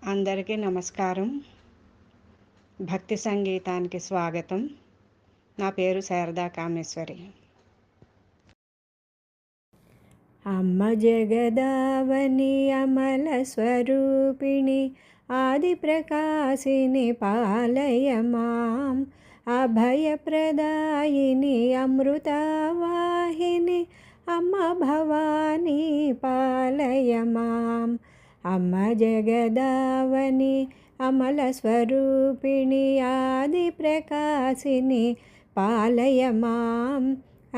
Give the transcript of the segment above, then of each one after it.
అందరికీ నమస్కారం. భక్తి సంగీతానికి స్వాగతం. నా పేరు శారదా కామేశ్వరి. అమ్మ జగదావని అమల స్వరూపిణి ఆది ప్రకాశిని పాలయ మాం. అభయప్రదాయిని అమృతవాహిని అమ్మ భవానీ పాలయ మాం. అమ్మ జగదావని అమల స్వరూపిణి ఆది ప్రకాశిని పాలయ మాం.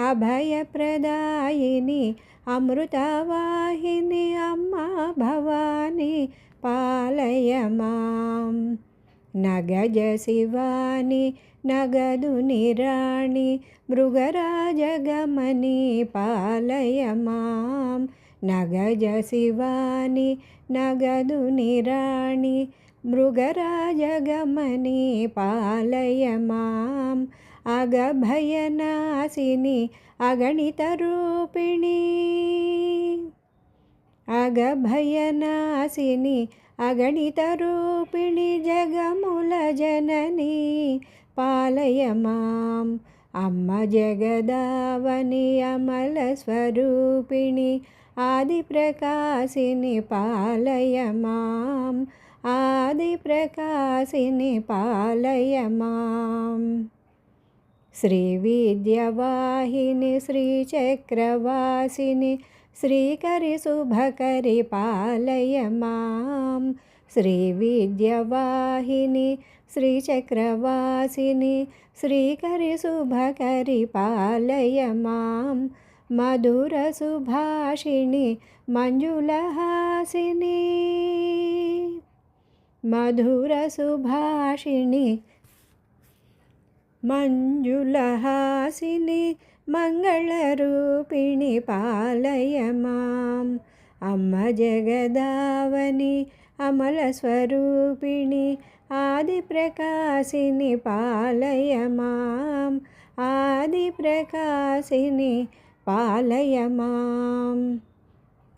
అభయప్రదాయిని అమృతవాహిని అమ్మ భవానీ పాలయ మాం. నగజ శివాని నగదు నిరాణి మృగరాజగమని పాలయ మాం. నగజ శివాని నగదు నిరాణి మృగరాజగమని పాలయ మాం. అగభయనాశిని అగణిత రూపిణి అగభయనాశిని అగణిత రూపిణి జగముల జనని పాలయ మాం. అమ్మ జగదావని అమల స్వరూపిణి ఆది ప్రకాశిని పాలయ మాం. ఆది ప్రకాశిని పాలయ మాం. శ్రీ విద్యవాహిని శ్రీచక్రవాసిని శ్రీకరి శుభకరి పాలయ మాం. శ్రీ విద్యవాహిని శ్రీచక్రవాసిని శ్రీకరి శుభకరి పాలయ మాం. మధుర సుభాషిణి మంజులహాసిని మధుర సుభాషిణి మంజులహాసిని మంగళరూపిణి పాలయ మాం. అమ్మ జగదావని అమల స్వరూపిణి ఆది ప్రకాశిని పాలయ మాం. ఆది ప్రకాశిని పాలయ మాం.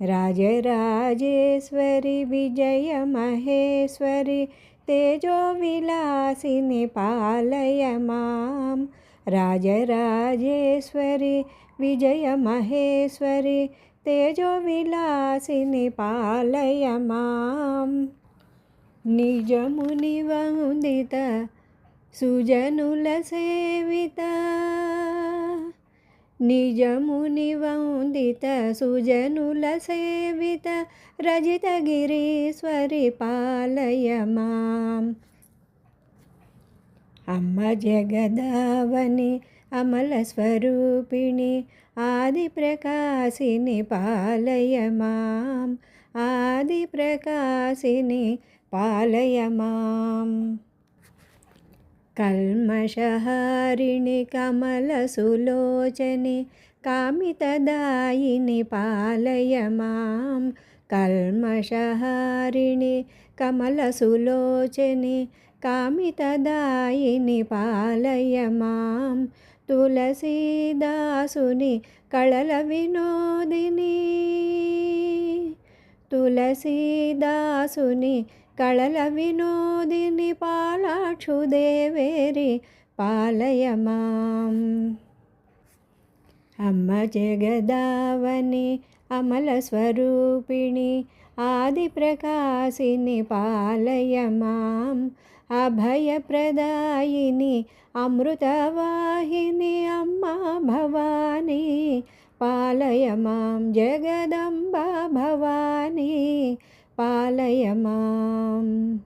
రాజరాజేశ్వరి విజయ మహేశ్వరి తేజో విలాసిని పాలయ మాం. రాజరాజేశ్వరి విజయ మహేశ్వరి తేజో విలాసిని పాలయ మాం. నిజముని వందిత సుజనుల సేవిత నిజముని వందిత సుజనుల సేవిత రజితగిరీశ్వరి పాలయ మాం. అమ్మ జగదావని అమల స్వరూపిణి ఆది ప్రకాశిని పాలయ మాం. ఆది ప్రకాశిని పాలయ మాం. కల్మషహారిణి కమల సులోచని కామితదాయిని పాలయ మాం. కల్మషహారిణి కమల సులోచని కామితదాయిని పాలయ మాం. తులసీదాసుని కళల వినోదిని తులసీదాసుని కళల వినోదిని పాలాక్షుదేవేరి పాలయ మాం. అమ్మ జగదావని అమల స్వరూపిణి ఆది ప్రకాశిని పాలయ మాం. అభయప్రదాయిని అమృతవాహిని అమ్మ భవానీ పాలయ మాం. జగదంబ భవానీ పాలయ మాం.